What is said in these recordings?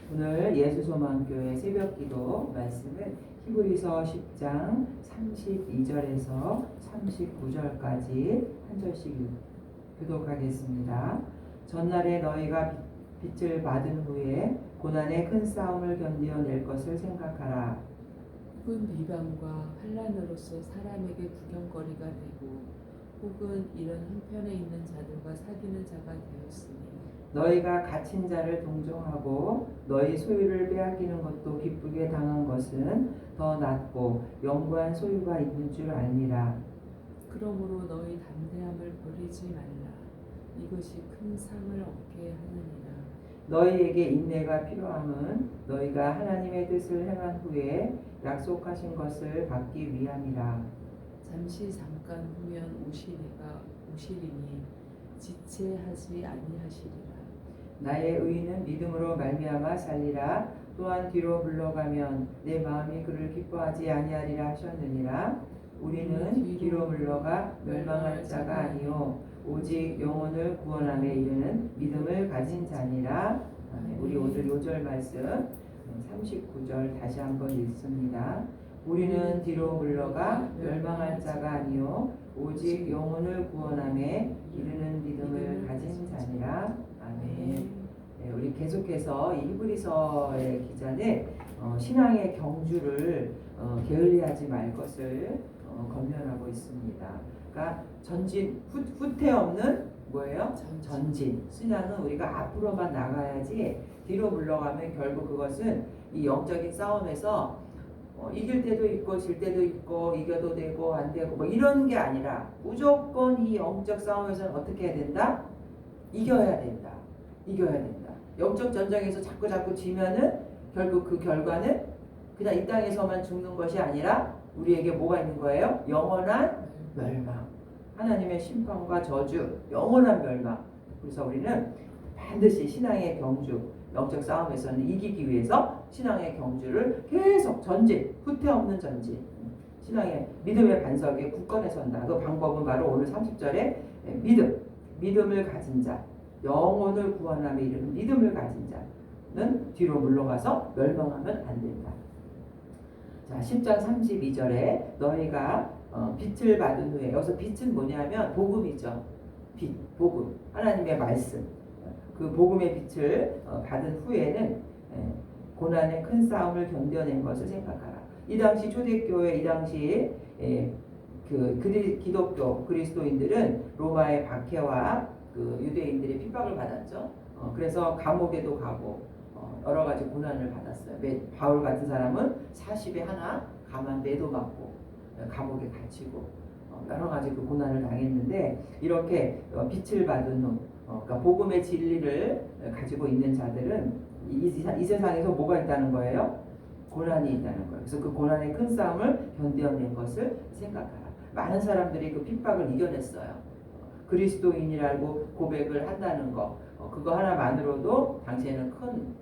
오늘 예수소망교회 새벽기도 말씀은 히브리서 10장 32절에서 39절까지 한 절씩 교독하겠습니다. 전날에 너희가 빛을 받은 후에 고난의 큰 싸움을 견디어낼 것을 생각하라. 혹은 비방과 환난으로서 사람에게 구경거리가 되고 혹은 이런 한편에 있는 자들과 사귀는 자가 되었으니 너희가 갇힌 자를 동정하고 너희 소유를 빼앗기는 것도 기쁘게 당한 것은 더 낫고 영구한 소유가 있는 줄 알미라. 그러므로 너희 담대함을 버리지 말라. 이것이 큰 상을 얻게 하느니라. 너희에게 인내가 필요함은 너희가 하나님의 뜻을 행한 후에 약속하신 것을 받기 위함이라. 잠시 잠깐 후면 오시리니 지체하지 아니하시리라. 나의 의인은 믿음으로 말미암아 살리라. 또한 뒤로 물러가면 내 마음이 그를 기뻐하지 아니하리라 하셨느니라. 우리는 뒤로 물러가 멸망할 자가 아니요 오직 영혼을 구원함에 이르는 믿음을 가진 자니라. 우리 오늘 요절 말씀 39절 다시 한번 읽습니다. 우리는 뒤로 물러가 멸망할 자가 아니요 오직 영혼을 구원함에 이르는 믿음을 가진 자니라. 아멘. 네, 우리 계속해서 이 히브리서의 기자는 신앙의 경주를 게을리하지 말 것을 권면하고 있습니다. 그러니까 전진 후퇴 없는 뭐예요? 전진. 신앙은 우리가 앞으로만 나가야지 뒤로 물러가면 결국 그것은 이 영적인 싸움에서 이길 때도 있고 질 때도 있고 이겨도 되고 안 되고 뭐 이런 게 아니라 무조건 이 영적 싸움에서는 어떻게 해야 된다? 이겨야 된다. 이겨야 된다. 영적 전쟁에서 자꾸 지면은 결국 그 결과는 그냥 이 땅에서만 죽는 것이 아니라 우리에게 뭐가 있는 거예요? 영원한 멸망. 하나님의 심판과 저주, 영원한 멸망. 그래서 우리는 반드시 신앙의 경주, 영적 싸움에서는 이기기 위해서 신앙의 경주를 계속 전진, 후퇴 없는 전진. 신앙의 믿음의 반석에 굳건해 선다. 그 방법은 바로 오늘 30절에 믿음을 가진 자, 영혼을 구원함에 이르는 믿음을 가진 자는 뒤로 물러가서 멸망하면 안 된다. 자, 10장 32절에 너희가 빛을 받은 후에, 여기서 빛은 뭐냐면 복음이죠. 빛, 복음, 하나님의 말씀. 그 복음의 빛을 받은 후에는 고난의 큰 싸움을 견뎌낸 것을 생각하라. 이 당시 초대교회, 이 당시 기독교 그리스도인들은 로마의 박해와 그 유대인들의 핍박을 받았죠. 그래서 감옥에도 가고 여러 가지 고난을 받았어요. 바울 같은 사람은 40에 하나 가만 매도 맞고 감옥에 갇히고 여러 가지 그 고난을 당했는데 이렇게 빛을 받은 후 그러니까 복음의 진리를 가지고 있는 자들은 이 세상에서 뭐가 있다는 거예요? 고난이 있다는 거예요. 그래서 그 고난의 큰 싸움을 견뎌낸 것을 생각하라. 많은 사람들이 그 핍박을 이겨냈어요. 그리스도인이라고 고백을 한다는 거, 그거 하나만으로도 당시에는 큰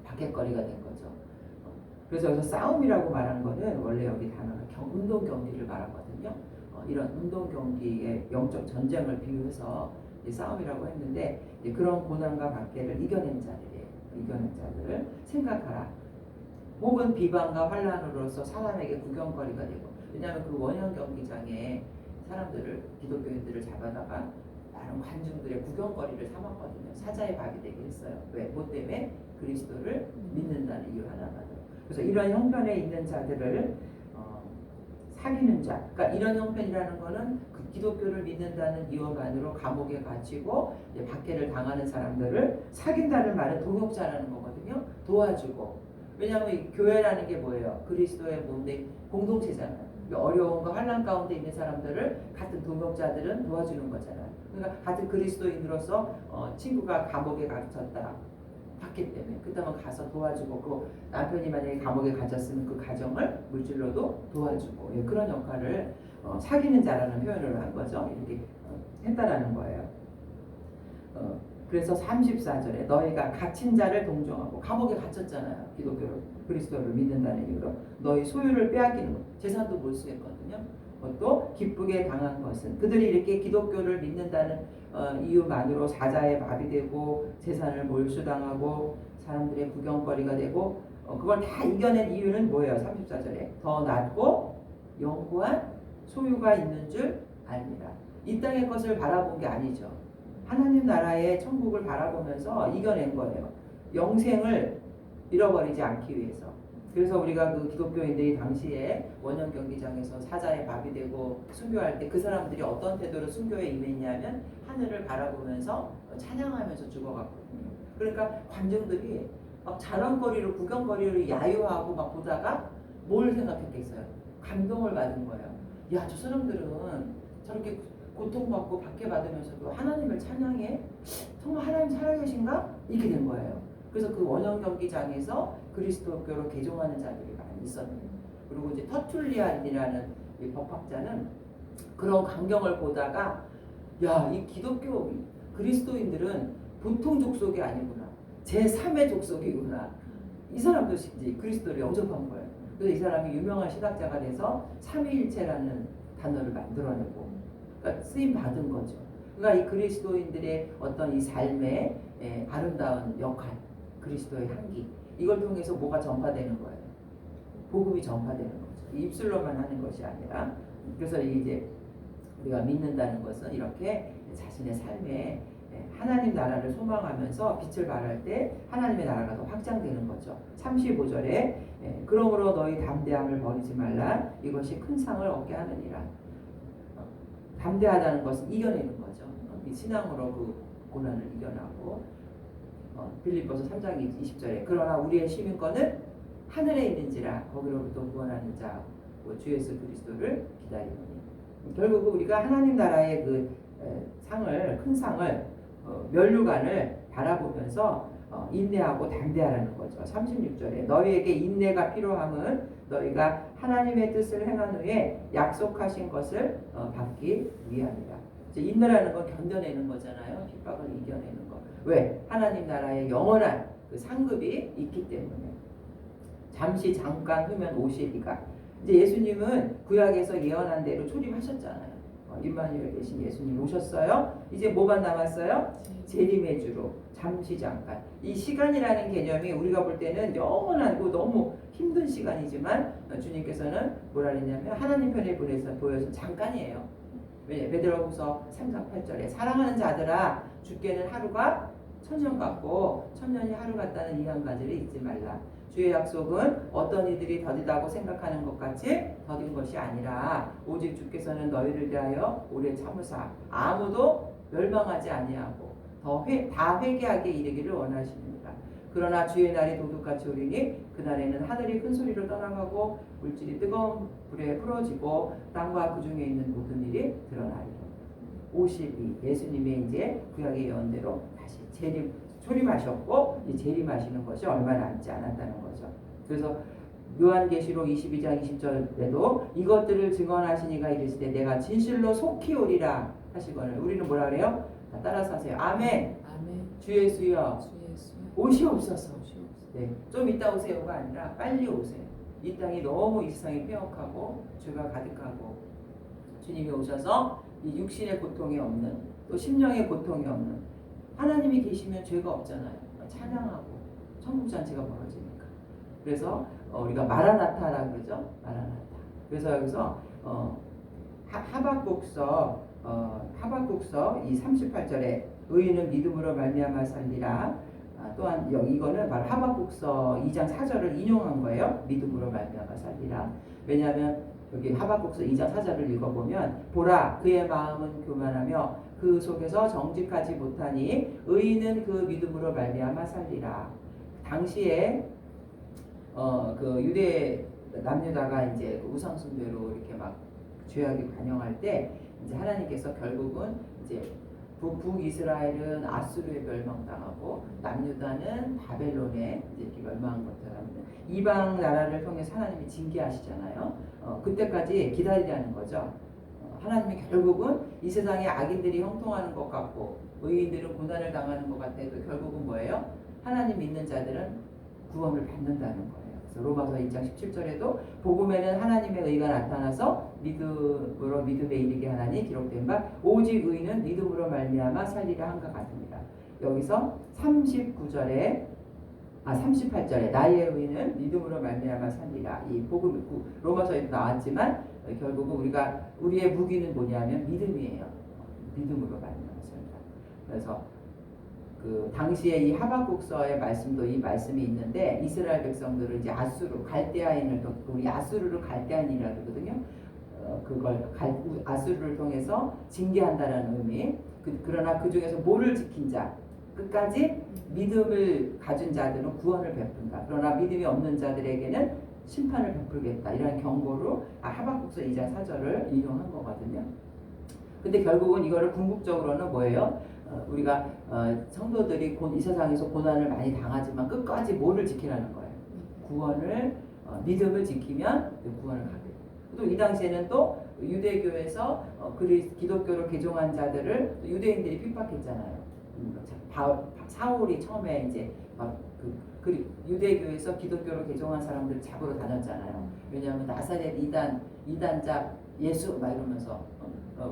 박해거리가 된 거죠. 그래서 여기서 싸움이라고 말하는 거는 원래 여기 단어가 운동 경기를 말하거든요. 이런 운동 경기의 영적 전쟁을 비유해서 싸움이라고 했는데 그런 고난과 박해를 이겨낸 자들이에요. 이겨낸 자들을 생각하라. 혹은 비방과 환난으로서 사람에게 구경거리가 되고, 왜냐하면 그 원형 경기장에 사람들을, 기독교인들을 잡아다가 다른 관중들의 구경거리를 삼았거든요. 사자의 밥이 되게 했어요. 왜? 뭐 때문에? 그리스도를 믿는다는 이유 하나만으로. 그래서 이런 형편에 있는 자들을 사귀는 자, 그러니까 이런 형편이라는 거는 그 기독교를 믿는다는 이유만으로 감옥에 갇히고 박해를 당하는 사람들을 사귄다는 말은 동역자라는 거거든요. 도와주고. 왜냐하면 이 교회라는 게 뭐예요? 그리스도의 몸의 공동체잖아요. 어려움과 환난 가운데 있는 사람들을 같은 동역자들은 도와주는 거잖아요. 그러니까 같은 그리스도인으로서 친구가 감옥에 갇혔다. 박해 때문에 그다음에 가서 도와주고 그 남편이 만약에 감옥에 갇혔으면 그 가정을 물질로도 도와주고 그런 역할을 사귀는 자라는 표현을 한 거죠. 이렇게 했다라는 거예요. 그래서 34절에 너희가 갇힌 자를 동정하고, 감옥에 갇혔잖아요. 기독교를, 그리스도를 믿는다는 이유로 너희 소유를 빼앗기는 것, 재산도 몰수했거든요. 그것도 기쁘게 당한 것은 그들이 이렇게 기독교를 믿는다는 이유만으로 사자의 밥이 되고 재산을 몰수당하고 사람들의 구경거리가 되고 그걸 다 이겨낸 이유는 뭐예요? 34절에 더 낫고 영구한 소유가 있는 줄 압니다. 이 땅의 것을 바라본 게 아니죠. 하나님 나라의 천국을 바라보면서 이겨낸 거예요. 영생을 잃어버리지 않기 위해서. 그래서 우리가 그 기독교인들이 당시에 원형 경기장에서 사자의 밥이 되고 순교할 때 그 사람들이 어떤 태도로 순교에 임했냐면 하늘을 바라보면서 찬양하면서 죽어갔거든요. 그러니까 관중들이 막 자랑거리로 구경거리로 야유하고 막 보다가 뭘 생각했겠어요? 감동을 받은 거예요. 야, 저 사람들은 저렇게 고통받고 박해받으면서도 하나님을 찬양해? 정말 하나님 살아계신가? 이렇게 된 거예요. 그래서 그 원형 경기장에서 그리스도교로 개종하는 자들이 많이 있었네요. 그리고 이제 터툴리안이라는 이 법학자는 그런 광경을 보다가 야, 이 기독교 그리스도인들은 보통 족속이 아니구나. 제3의 족속이구나. 이 사람도 이제 그리스도를 영접한 거예요. 그래서 이 사람이 유명한 신학자가 돼서 삼위일체라는 단어를 만들어내고 그러니까 쓰임 받은 거죠. 그러니까 이 그리스도인들의 어떤 이 삶의 아름다운 역할, 그리스도의 향기 이걸 통해서 뭐가 전파되는 거예요. 복음이 전파되는 거죠. 입술로만 하는 것이 아니라 그래서 이제 우리가 믿는다는 것은 이렇게 자신의 삶에 하나님 나라를 소망하면서 빛을 발할 때 하나님의 나라가 더 확장되는 거죠. 35절에 그러므로 너희 담대함을 버리지 말라 이것이 큰 상을 얻게 하느니라. 담대하다는 것은 이겨내는 거죠. 이 신앙으로 그 고난을 이겨나고 빌립보서 3장 20절에 그러나 우리의 시민권은 하늘에 있는지라 거기로부터 구원하는 자 주 예수 그리스도를 기다리노니. 결국 우리가 하나님 나라의 그 상을 큰 상을 면류관을 바라보면서 인내하고 담대하라는 거죠. 36절에 너희에게 인내가 필요함은 너희가 하나님의 뜻을 행한 후에 약속하신 것을 받기 위함이라. 인내라는 건 견뎌내는 거잖아요. 핍박을 이겨내는 거. 왜? 하나님 나라의 영원한 그 상급이 있기 때문에. 잠시 잠깐 후면 오시리가. 이제 예수님은 구약에서 예언한 대로 초림하셨잖아요. 임마누엘 대신 예수님 오셨어요. 이제 뭐만 남았어요? 재림의 주로 잠시 잠깐. 이 시간이라는 개념이 우리가 볼 때는 영원하고 너무 힘든 시간이지만 주님께서는 뭐라 그랬냐면 하나님 편에 보여서 잠깐이에요. 왜냐? 베드로후서 3장 8절에 사랑하는 자들아 죽게는 하루가 천년 같고 천년이 하루 같다는 이 한 가지를 잊지 말라. 주의 약속은 어떤 이들이 더디다고 생각하는 것 같이 더딘 것이 아니라 오직 주께서는 너희를 위하여 오래 참으사 아무도 멸망하지 아니하고 다 회개하게 이르기를 원하시느니라. 그러나 주의 날이 도둑같이 오리니 그날에는 하늘이 큰 소리로 떠나가고 물질이 뜨거운 불에 풀어지고 땅과 그 중에 있는 모든 일이 드러나리라. 52 예수님의 이제 구약의 예언대로 다시 초림하셨고 이 재림하시는 것이 얼마 남지 않았다는 거죠. 그래서 요한계시록 22장 20절에도 이것들을 증언하시니가 이르시되 내가 진실로 속히 오리라 하시거늘 우리는 뭐라 그래요? 따라서 하세요. 아멘. 아멘. 주 예수여 오시옵소서. 네, 좀 이따 오세요가 아니라 빨리 오세요. 이 땅이 너무 이 세상이 폐역하고 죄가 가득하고 주님이 오셔서 이 육신의 고통이 없는 또 심령의 고통이 없는 하나님이 계시면 죄가 없잖아요. 찬양하고 천국 잔치가 벌어지니까. 그래서 우리가 마라나타라 그러죠. 마라나타. 그래서 여기서 하박국서 이 38절에 의인은 믿음으로 말미암아 살리라. 또한 이거는 바로 하박국서 2장 4절을 인용한 거예요. 믿음으로 말미암아 살리라. 왜냐하면 여기 하박국서 2장 4절을 읽어보면 보라 그의 마음은 교만하며 그 속에서 정직하지 못하니 의인은 그 믿음으로 말미암아 살리라. 당시에 그 유대 남유다가 이제 우상 숭배로 이렇게 막 죄악이 반영할 때 이제 하나님께서 결국은 이제 북이스라엘은 아수르에 멸망당하고 남유다는 바벨론에 이제 이렇게 멸망한 것처럼 이방 나라를 통해서 하나님이 징계하시잖아요. 그때까지 기다리라는 거죠. 하나님이 결국은 이 세상에 악인들이 형통하는 것 같고 의인들은 고난을 당하는 것 같아도 결국은 뭐예요? 하나님 믿는 자들은 구원을 받는다는 거예요. 그래서 로마서 2장 17절에도 복음에는 하나님의 의가 나타나서 믿음으로 믿음에 이르게 하나니 기록된 바 오직 의인은 믿음으로 말미암아 살리라 한것 같습니다. 여기서 39절에 38절에 나의 의는 믿음으로 말미암아 살리라. 이 복음 로마서에도 나왔지만 결국은 우리의 무기는 뭐냐면 믿음이에요. 믿음으로 말미암아 살리라. 그래서 그 당시에 이 하박국서의 말씀도 이 말씀이 있는데 이스라엘 백성들을 이제 아수르 갈대아인을 우리 아수르를 갈대아인이라 그러거든요. 그걸 아수르를 통해서 징계한다라는 의미. 그러나 그 중에서 뭐를 지킨 자 끝까지 믿음을 가진 자들은 구원을 베푼다. 그러나 믿음이 없는 자들에게는 심판을 베풀겠다. 이런 경고로 하박국서 2장 4절을 인용한 거거든요. 근데 결국은 이거를 궁극적으로는 뭐예요? 우리가 성도들이 이 세상에서 고난을 많이 당하지만 끝까지 뭐를 지키라는 거예요? 구원을 믿음을 지키면 구원을 가게 돼요. 또 이 당시에는 또 유대교에서 기독교를 개종한 자들을 유대인들이 핍박했잖아요. 사울이 처음에 이제 유대교에서 기독교를 개종한 사람들 잡으러 다녔잖아요. 왜냐하면 나사렛 이단자 예수 막 이러면서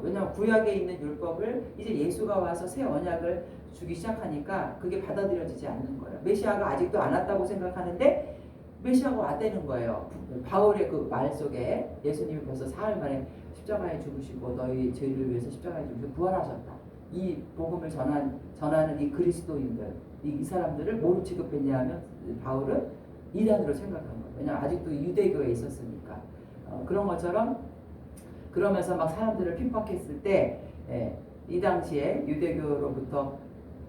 왜냐하면 구약에 있는 율법을 이제 예수가 와서 새 언약을 주기 시작하니까 그게 받아들여지지 않는 거예요. 메시아가 아직도 안 왔다고 생각하는데 메시아가 왔다는 거예요. 바울의 그 말 속에 예수님이 벌써 사흘 만에 십자가에 죽으시고 너희 죄를 위해서 십자가에 죽으시고 부활하셨다. 이 복음을 전하는 이 그리스도인들 이 사람들을 뭐로 취급했냐 하면 바울은 이단으로 생각한 거예요. 왜냐하면 아직도 유대교에 있었으니까. 그런 것처럼 그러면서 막 사람들을 핍박했을 때 이 당시에 유대교로부터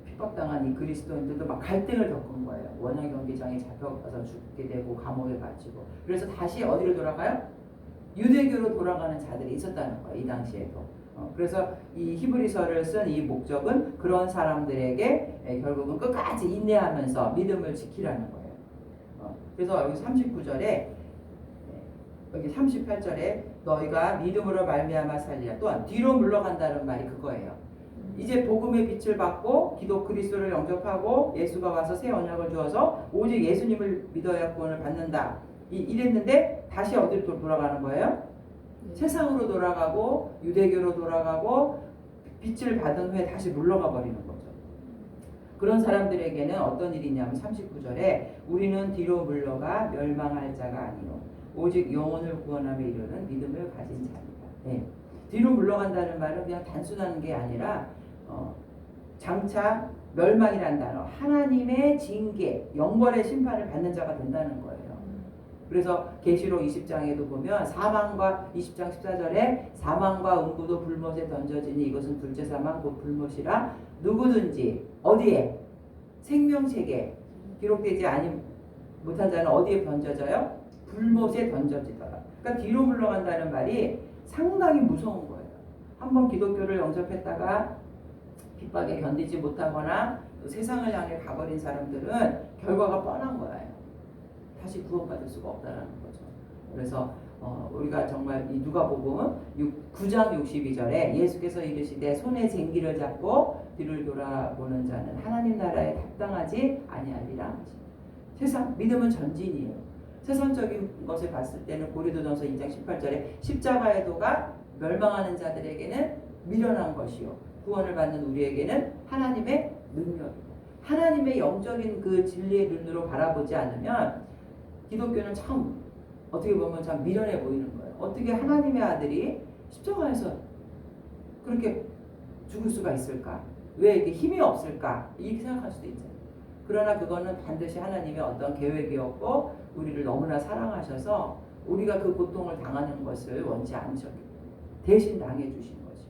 핍박당한 이 그리스도인들도 막 갈등을 겪은 거예요. 원형 경기장에 잡혀가서 죽게 되고 감옥에 갇히고. 그래서 다시 어디로 돌아가요? 유대교로 돌아가는 자들이 있었다는 거예요. 이 당시에도. 그래서 이 히브리서를 쓴 이 목적은 그런 사람들에게 결국은 끝까지 인내하면서 믿음을 지키라는 거예요. 그래서 여기 39절에 여기 38절에 너희가 믿음으로 말미암아 살리라. 또한 뒤로 물러간다는 말이 그거예요. 이제 복음의 빛을 받고 기도 그리스도를 영접하고 예수가 와서 새 언약을 주어서 오직 예수님을 믿어야 구원을 받는다. 이랬는데 다시 어디로 돌아가는 거예요? 세상으로 돌아가고 유대교로 돌아가고 빛을 받은 후에 다시 물러가 버리는 거죠. 그런 사람들에게는 어떤 일이 있냐면 39절에 우리는 뒤로 물러가 멸망할 자가 아니요 오직 영혼을 구원함에 이르는 믿음을 가진 자입니다. 네. 뒤로 물러간다는 말은 그냥 단순한 게 아니라 장차 멸망이라는 단어 하나님의 징계 영벌의 심판을 받는 자가 된다는 거예요. 그래서 계시록 20장에도 보면 사망과 20장 14절에 사망과 음부도 불못에 던져지니 이것은 둘째 사망 곧 불못이라 누구든지 어디에 생명책에 기록되지 못한 자는 어디에 던져져요? 불못에 던져지더라. 그러니까 뒤로 물러간다는 말이 상당히 무서운 거예요. 한번 기독교를 영접했다가 핍박에 견디지 못하거나 세상을 향해 가버린 사람들은 결과가 뻔한 거예요. 다시 구원받을 수가 없다는 거죠. 그래서 우리가 정말 이 누가복음 9장 62절에 예수께서 이르시되 손에 쟁기를 잡고 뒤를 돌아보는 자는 하나님 나라에 합당하지 아니하리라. 세상 믿음은 전진이에요. 세상적인 것을 봤을 때는 고린도전서 2장 18절에 십자가의 도가 멸망하는 자들에게는 미련한 것이요 구원을 받는 우리에게는 하나님의 능력이고 하나님의 영적인 그 진리의 눈으로 바라보지 않으면 기독교는 참 어떻게 보면 참 미련해 보이는 거예요. 어떻게 하나님의 아들이 십자가에서 그렇게 죽을 수가 있을까? 왜 이렇게 힘이 없을까? 이렇게 생각할 수도 있잖아요. 그러나 그거는 반드시 하나님의 어떤 계획이었고 우리를 너무나 사랑하셔서 우리가 그 고통을 당하는 것을 원치 않으셨기 때문에 대신 당해주신 거죠.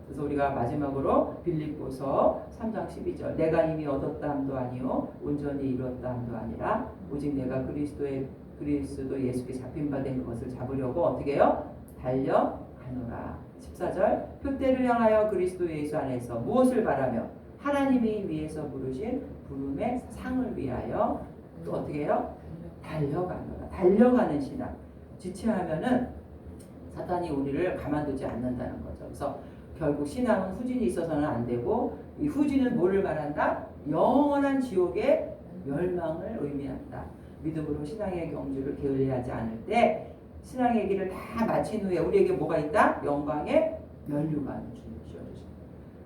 그래서 우리가 마지막으로 빌립보서 3장 12절 내가 이미 얻었다 함도 아니요 온전히 이루었다 함도 아니라 오직 내가 그리스도 예수께 잡힌 바 된 것을 잡으려고 어떻게 해요? 달려가노라. 14절 표대를 향하여 그리스도 예수 안에서 무엇을 바라며 하나님이 위에서 부르신 부름의 상을 위하여 또 어떻게 해요? 달려가노라. 달려가는 신앙. 지체하면은 사탄이 우리를 가만두지 않는다는 거죠. 그래서 결국 신앙은 후진이 있어서는 안 되고 이 후진은 뭐를 말한다? 영원한 지옥의 멸망을 의미한다. 믿음으로 신앙의 경주를 게을리하지 않을 때 신앙의 길을 다 마친 후에 우리에게 뭐가 있다? 영광의 면류관을 주시옵소서.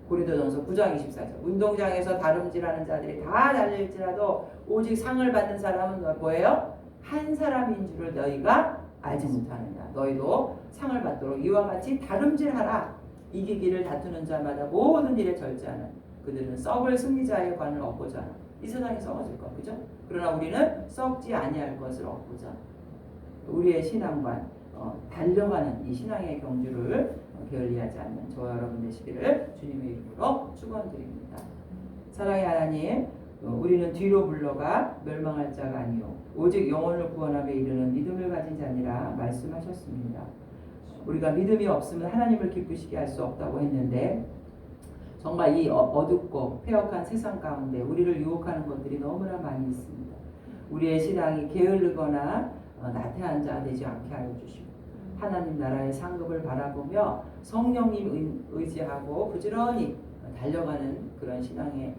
고린도전서 9장 24절. 운동장에서 다름질하는 자들이 다 달릴지라도 오직 상을 받는 사람은 뭐예요? 한 사람인 줄을 너희가 알지 못하느냐. 너희도 상을 받도록 이와 같이 다름질하라. 이기기를 다투는 자마다 모든 일에 절제하는 그들은 썩을 승리자의 관을 얻고자 하는. 이 세상이 썩어질 것, 그죠? 그러나 우리는 썩지 아니할 것을 얻고자 우리의 신앙관, 달려가는 이 신앙의 경주를 게을리하지 않는 저와 여러분 되시기를 주님의 이름으로 축원드립니다. 사랑의 하나님, 우리는 뒤로 물러가 멸망할 자가 아니요 오직 영혼을 구원함에 이르는 믿음을 가진 자니라 말씀하셨습니다. 우리가 믿음이 없으면 하나님을 기쁘시게 할 수 없다고 했는데 정말 이 어둡고 폐역한 세상 가운데 우리를 유혹하는 것들이 너무나 많이 있습니다. 우리의 신앙이 게으르거나 나태한 자 되지 않게 하여 주시고 하나님 나라의 상급을 바라보며 성령님 의지하고 부지런히 달려가는 그런 신앙의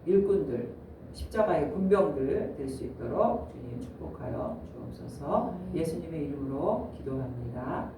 일꾼들, 십자가의 군병들 될 수 있도록 주님 축복하여 주옵소서. 예수님의 이름으로 기도합니다.